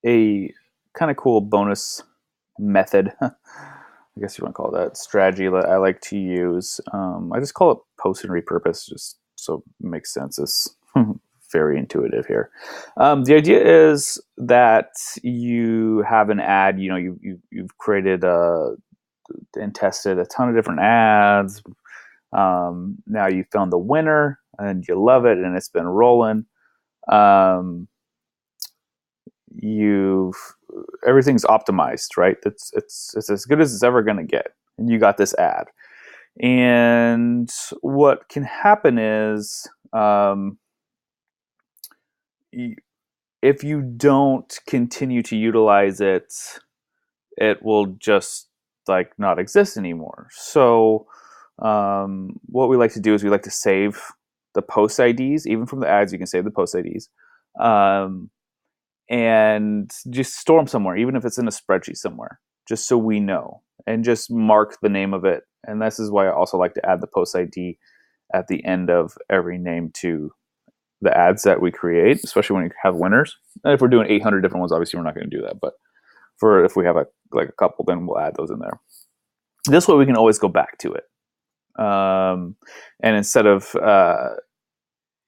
a kind of cool bonus method, I guess you want to call that strategy that I like to use. I just call it post and repurpose, just so it makes sense. It's very intuitive here. The idea is that you have an ad. You've created and tested a ton of different ads. Now you found the winner and you love it, and it's been rolling. You've Everything's optimized, right? It's as good as it's ever going to get, and you got this ad. And what can happen is, if you don't continue to utilize it, it will just like not exist anymore. So what we like to do is we like to save the post IDs. Even from the ads, you can save the post IDs. And just store them somewhere, even if it's in a spreadsheet somewhere, just so we know, and just mark the name of it. And this is why I also like to add the post ID at the end of every name to the ads that we create, especially when you have winners. And if we're doing 800 different ones, obviously we're not going to do that. But if we have a couple, then we'll add those in there. This way we can always go back to it. And instead of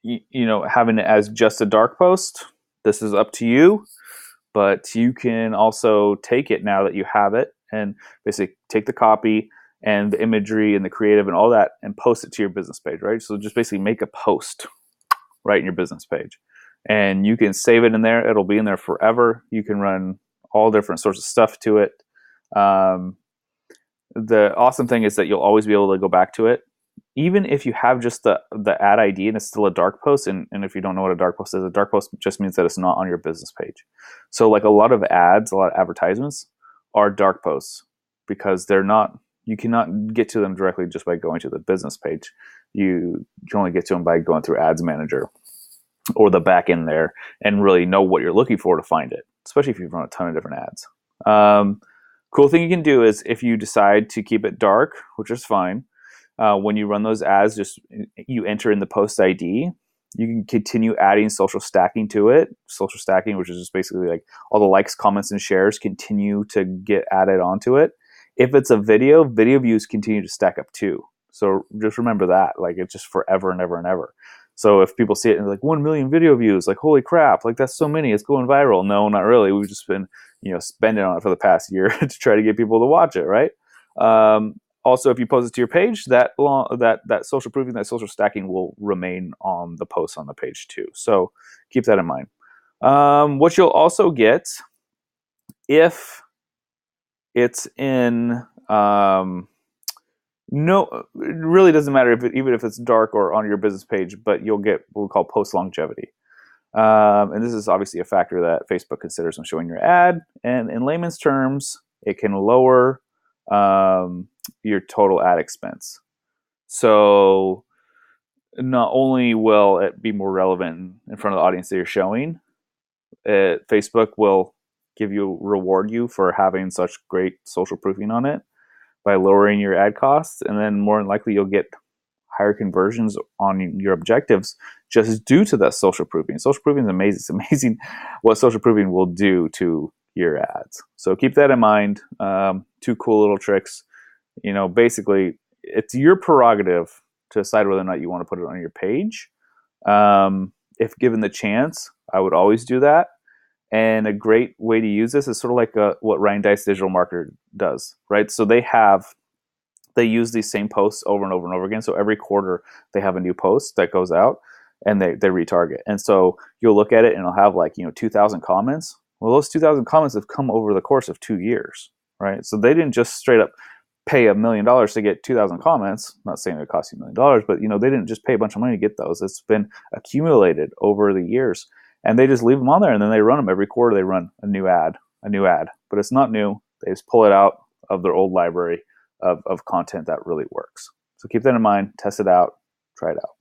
having it as just a dark post, this is up to you, but you can also take it now that you have it and basically take the copy and the imagery and the creative and all that and post it to your business page, right? So just basically make a post right in your business page, and you can save it in there. It'll be in there forever. You can run all different sorts of stuff to it. The awesome thing is that you'll always be able to go back to it. Even if you have just the ad ID and it's still a dark post, and if you don't know what a dark post is, a dark post just means that it's not on your business page. So like a lot of ads, a lot of advertisements are dark posts because you cannot get to them directly just by going to the business page. You can only get to them by going through Ads Manager or the back end there and really know what you're looking for to find it, especially if you've run a ton of different ads. Cool thing you can do is if you decide to keep it dark, which is fine, when you run those ads, just you enter in the post ID. You can continue adding social stacking to it. Social stacking, which is just basically like all the likes, comments, and shares continue to get added onto it. If it's a video views continue to stack up too. So just remember that, like it's just forever and ever and ever. So if people see it and like 1 million video views, like holy crap, like that's so many, it's going viral. No, not really. We've just been spending on it for the past year to try to get people to watch it, right? Also, if you post it to your page, that social proofing, that social stacking will remain on the post on the page too. So keep that in mind. What you'll also get if it's in it really doesn't matter even if it's dark or on your business page, but you'll get what we call post longevity. And this is obviously a factor that Facebook considers when showing your ad. And in layman's terms, it can lower your total ad expense. So not only will it be more relevant in front of the audience that you're showing, Facebook will reward you for having such great social proofing on it by lowering your ad costs, and then more than likely you'll get higher conversions on your objectives just due to that social proofing. Social proofing is amazing. It's amazing what social proofing will do to your ads. So keep that in mind. Two cool little tricks. Basically, it's your prerogative to decide whether or not you want to put it on your page. If given the chance, I would always do that. And a great way to use this is sort of like what Ryan Dice Digital Marketer does, right? So they use these same posts over and over and over again. So every quarter they have a new post that goes out and they retarget. And so you'll look at it and it'll have 2,000 comments. Well, those 2,000 comments have come over the course of 2 years, right? So they didn't just straight up pay $1 million to get 2,000 comments. I'm not saying it cost you $1 million, but they didn't just pay a bunch of money to get those. It's been accumulated over the years. And they just leave them on there, and then they run them every quarter. They run a new ad, but it's not new. They just pull it out of their old library of content that really works. So keep that in mind, test it out, try it out.